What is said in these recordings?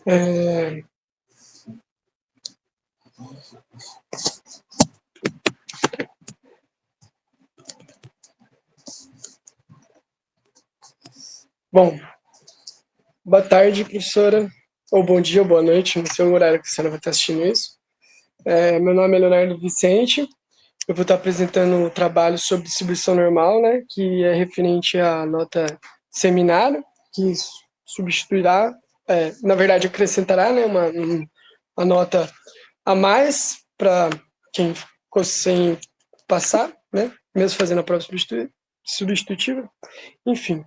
É, Bom, boa tarde, professora, ou bom dia ou boa noite, não sei o horário que você vai estar assistindo isso. Meu nome é Leonardo Vicente, eu vou estar apresentando o trabalho sobre distribuição normal, né, que é referente à nota seminário, que substituirá, na verdade acrescentará, né, uma nota a mais para quem ficou sem passar, né, mesmo fazendo a prova substitutiva. Enfim,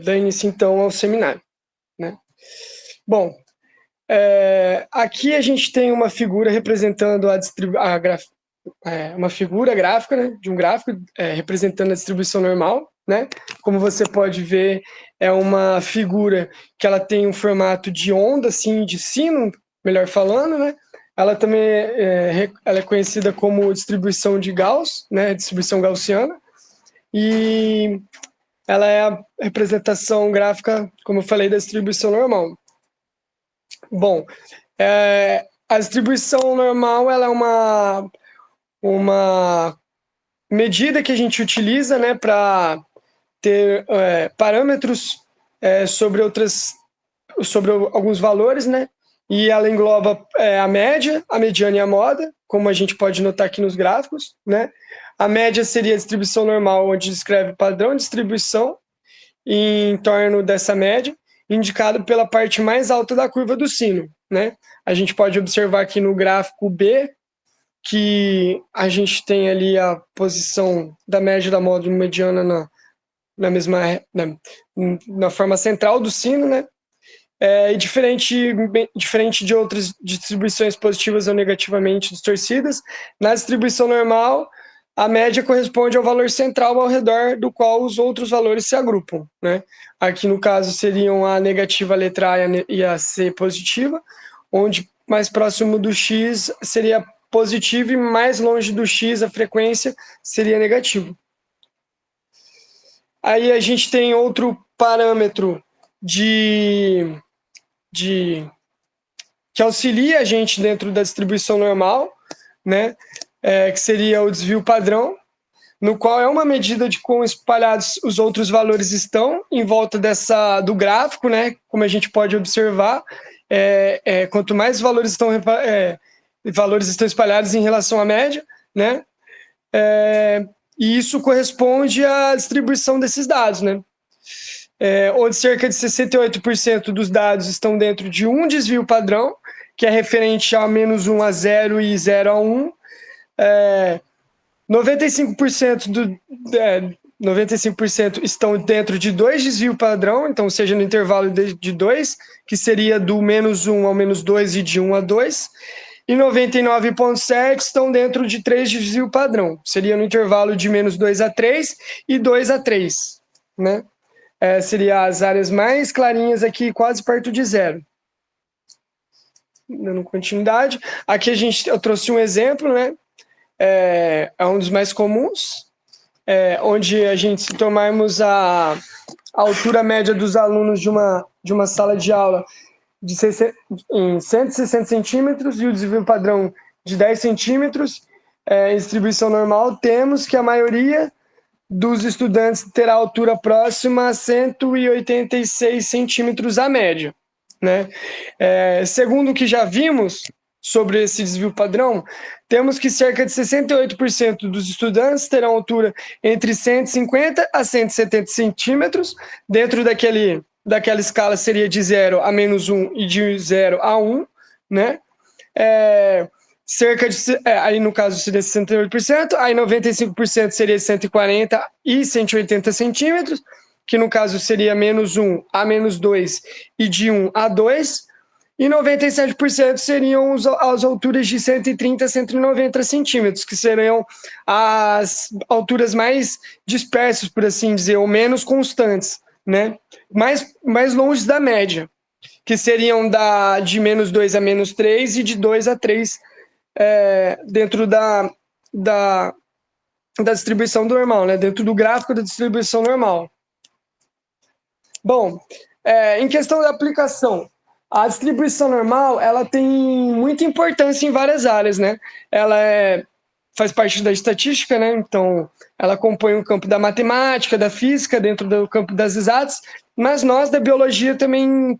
dá início então ao seminário, né. Bom, aqui a gente tem uma figura representando uma figura gráfica, né, de um gráfico representando a distribuição normal, né? Como você pode ver, é uma figura que ela tem um formato de onda, assim, de sino, melhor falando, né? Ela também ela é conhecida como distribuição de Gauss, né? Distribuição gaussiana. E ela é a representação gráfica, como eu falei, da distribuição normal. Bom, a distribuição normal ela é uma medida que a gente utiliza, né, para ter parâmetros sobre alguns valores, né, e ela engloba a média, a mediana e a moda, como a gente pode notar aqui nos gráficos, né. A média seria a distribuição normal, onde descreve o padrão de distribuição em torno dessa média, indicado pela parte mais alta da curva do sino, né. A gente pode observar aqui no gráfico B, que a gente tem ali a posição da média, da moda e mediana na forma central do sino, né? E diferente de outras distribuições positivas ou negativamente distorcidas, na distribuição normal, a média corresponde ao valor central ao redor do qual os outros valores se agrupam, né? Aqui, no caso, seriam a negativa, a letra A e a C positiva, onde mais próximo do X seria positivo e mais longe do X a frequência seria negativo. Aí a gente tem outro parâmetro que auxilia a gente dentro da distribuição normal, né? Que seria o desvio padrão, no qual é uma medida de quão espalhados os outros valores estão em volta do gráfico, né? Como a gente pode observar, quanto mais valores estão espalhados em relação à média, né? E isso corresponde à distribuição desses dados, né? Onde cerca de 68% dos dados estão dentro de um desvio padrão, que é referente a -1 a 0 e 0 a 1. 95% estão dentro de dois desvios padrão, então seja no intervalo de 2, que seria do -1 ao -2 e de 1 a 2, e 99,7% estão dentro de 3 desvios padrão, seria no intervalo de -2 a 3 e 2 a 3, né? Seria as áreas mais clarinhas aqui, quase perto de zero. Dando continuidade, aqui eu trouxe um exemplo, né? É um dos mais comuns, onde a gente, se tomarmos a altura média dos alunos de uma sala de aula em 160 centímetros e o desvio padrão de 10 centímetros, em distribuição normal, temos que a maioria dos estudantes terá altura próxima a 186 centímetros a média, né? Segundo o que já vimos sobre esse desvio padrão, temos que cerca de 68% dos estudantes terão altura entre 150 a 170 centímetros, dentro daquela escala seria de 0 a -1 e de 0 a 1, né? Aí no caso seria 68%, aí 95% seria 140 e 180 centímetros, que no caso seria -1 a -2 e de 1 a 2, e 97% seriam as alturas de 130 a 190 centímetros, que seriam as alturas mais dispersas, por assim dizer, ou menos constantes, né? Mais longe da média, que seriam de -2 a -3 e de 2 a 3, dentro da distribuição normal, né? Dentro do gráfico da distribuição normal. Bom, em questão da aplicação, A distribuição normal, ela tem muita importância em várias áreas, né? Ela faz parte da estatística, né? Então, ela compõe o campo da matemática, da física, dentro do campo das exatas, mas nós da biologia também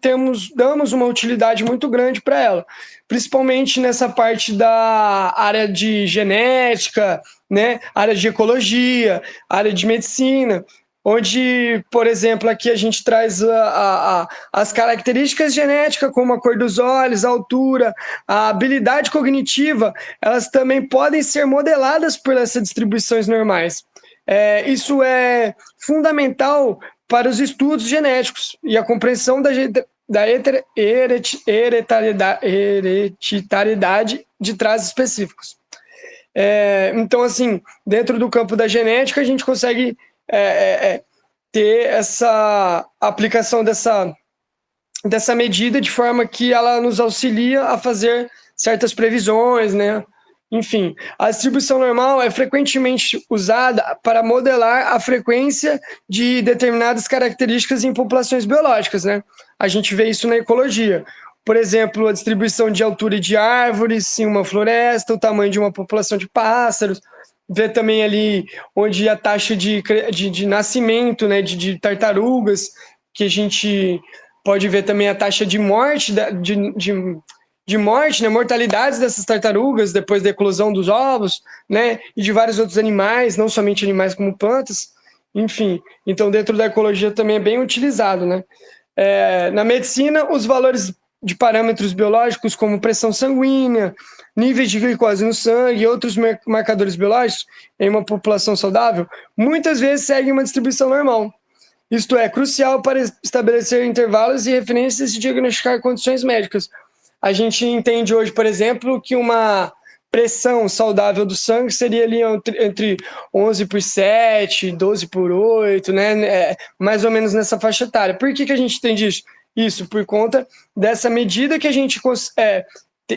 damos uma utilidade muito grande para ela, principalmente nessa parte da área de genética, né? Área de ecologia, área de medicina, onde, por exemplo, aqui a gente traz as características genéticas, como a cor dos olhos, a altura, a habilidade cognitiva, elas também podem ser modeladas por essas distribuições normais. Isso é fundamental para os estudos genéticos e a compreensão da hereditariedade de traços específicos. Então, assim, dentro do campo da genética, a gente consegue ter essa aplicação dessa medida de forma que ela nos auxilia a fazer certas previsões, né? Enfim, a distribuição normal é frequentemente usada para modelar a frequência de determinadas características em populações biológicas, né? A gente vê isso na ecologia. Por exemplo, a distribuição de altura de árvores em uma floresta, o tamanho de uma população de pássaros, vê também ali onde a taxa de nascimento, né, de tartarugas, que a gente pode ver também a taxa de morte, de morte, né, mortalidades dessas tartarugas depois da eclosão dos ovos, né, e de vários outros animais, não somente animais como plantas, enfim. Então, dentro da ecologia também é bem utilizado, né. Na medicina, os valores de parâmetros biológicos como pressão sanguínea, níveis de glicose no sangue e outros marcadores biológicos em uma população saudável, muitas vezes seguem uma distribuição normal. Isto é crucial para estabelecer intervalos e referências e diagnosticar condições médicas. A gente entende hoje, por exemplo, que uma pressão saudável do sangue seria ali entre 11/7, 12/8, né? Mais ou menos nessa faixa etária. Por que a gente entende isso? Isso por conta dessa medida que a gente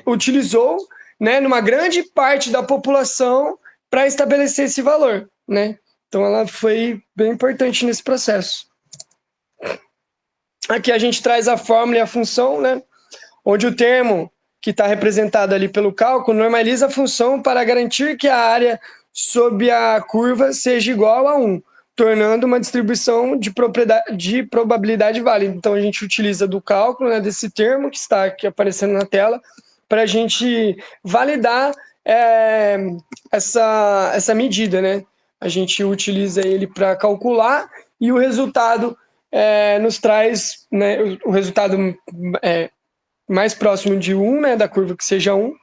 utilizou, né, numa grande parte da população para estabelecer esse valor, né? Então ela foi bem importante nesse processo. Aqui a gente traz a fórmula e a função, né? Onde o termo que está representado ali pelo cálculo normaliza a função para garantir que a área sob a curva seja igual a 1, tornando uma distribuição de probabilidade válida. Então, a gente utiliza do cálculo, né, desse termo que está aqui aparecendo na tela, para a gente validar essa medida, né? A gente utiliza ele para calcular e o resultado nos traz, né, o resultado mais próximo de 1, né, da curva que seja 1,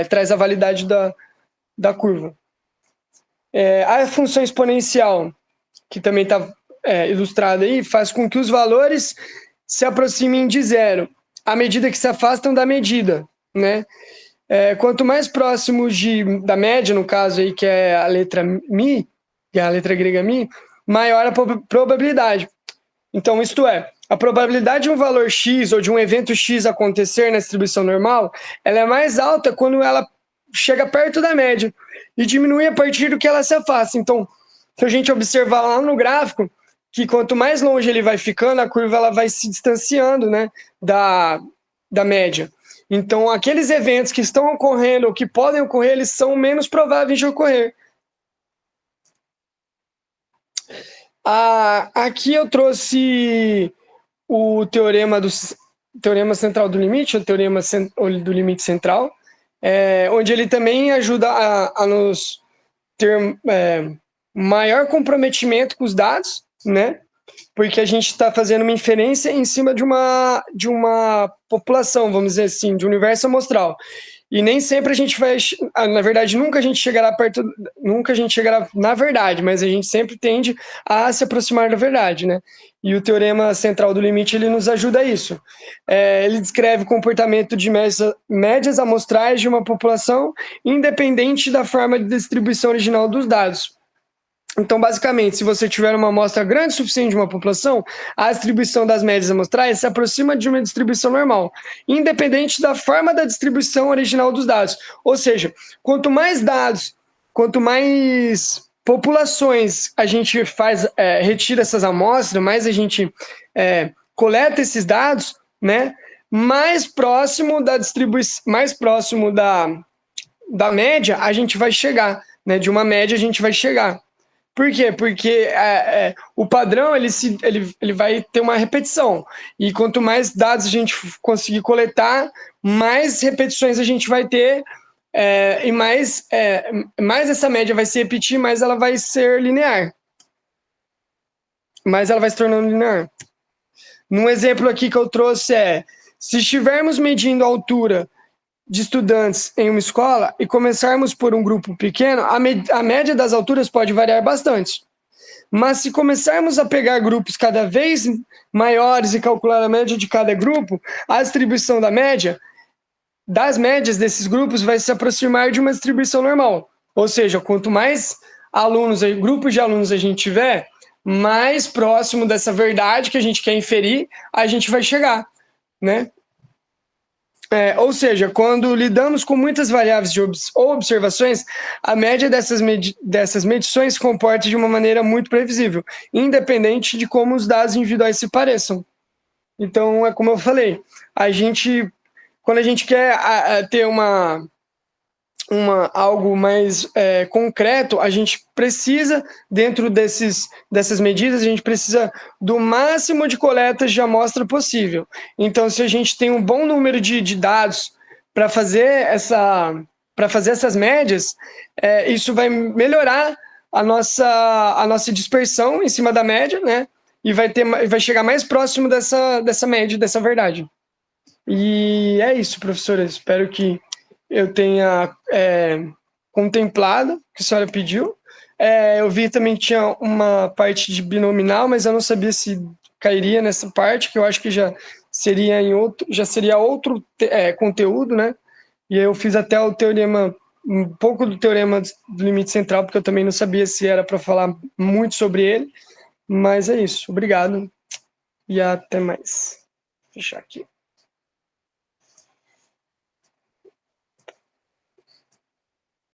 traz a validade da curva. A função exponencial, que também está ilustrada aí, faz com que os valores se aproximem de zero, à medida que se afastam da medida, né? Quanto mais próximo da média, no caso aí, que é a letra mi, que é a letra grega mi, maior a probabilidade. Então, isto é, a probabilidade de um valor x ou de um evento x acontecer na distribuição normal, ela é mais alta quando ela chega perto da média e diminui a partir do que ela se afasta. Então, se a gente observar lá no gráfico, que quanto mais longe ele vai ficando, a curva ela vai se distanciando, né, da média. Então, aqueles eventos que estão ocorrendo ou que podem ocorrer, eles são menos prováveis de ocorrer. Aqui eu trouxe o teorema central do limite, o teorema do limite central, onde ele também ajuda a nos ter maior comprometimento com os dados, né? Porque a gente está fazendo uma inferência em cima de uma população, vamos dizer assim, de um universo amostral. E nem sempre a gente vai, na verdade, nunca a gente chegará na verdade, mas a gente sempre tende a se aproximar da verdade, né? E o teorema central do limite, ele nos ajuda a isso. Ele descreve o comportamento de médias amostrais de uma população, independente da forma de distribuição original dos dados. Então, basicamente, se você tiver uma amostra grande o suficiente de uma população, a distribuição das médias amostrais se aproxima de uma distribuição normal, independente da forma da distribuição original dos dados. Ou seja, quanto mais dados, quanto mais populações a gente retira essas amostras, mais a gente coleta esses dados, né, mais próximo da distribuição, mais próximo da média a gente vai chegar, né? De uma média a gente vai chegar. Por quê? Porque o padrão ele vai ter uma repetição. E quanto mais dados a gente conseguir coletar, mais repetições a gente vai ter, e mais essa média vai se repetir, mais ela vai ser linear. Mais ela vai se tornando linear. Num exemplo aqui que eu trouxe se estivermos medindo a altura de estudantes em uma escola e começarmos por um grupo pequeno, a média das alturas pode variar bastante. Mas se começarmos a pegar grupos cada vez maiores e calcular a média de cada grupo, a distribuição das médias desses grupos vai se aproximar de uma distribuição normal. Ou seja, quanto mais grupos de alunos a gente tiver, mais próximo dessa verdade que a gente quer inferir, a gente vai chegar, né? Ou seja, quando lidamos com muitas variáveis ou observações, a média dessas medições se comporta de uma maneira muito previsível, independente de como os dados individuais se pareçam. Então, é como eu falei, quando a gente quer ter algo mais concreto, a gente precisa, dentro dessas medidas, a gente precisa do máximo de coletas de amostra possível. Então, se a gente tem um bom número de dados para fazer essas médias, isso vai melhorar a nossa dispersão em cima da média, né? E vai chegar mais próximo dessa média, dessa verdade. E é isso, professora. Espero que eu tenha contemplado o que a senhora pediu. Eu vi também que tinha uma parte de binominal, mas eu não sabia se cairia nessa parte, que eu acho que já seria outro conteúdo, né? E eu fiz até um pouco do teorema do limite central, porque eu também não sabia se era para falar muito sobre ele. Mas é isso. Obrigado e até mais. Vou fechar aqui.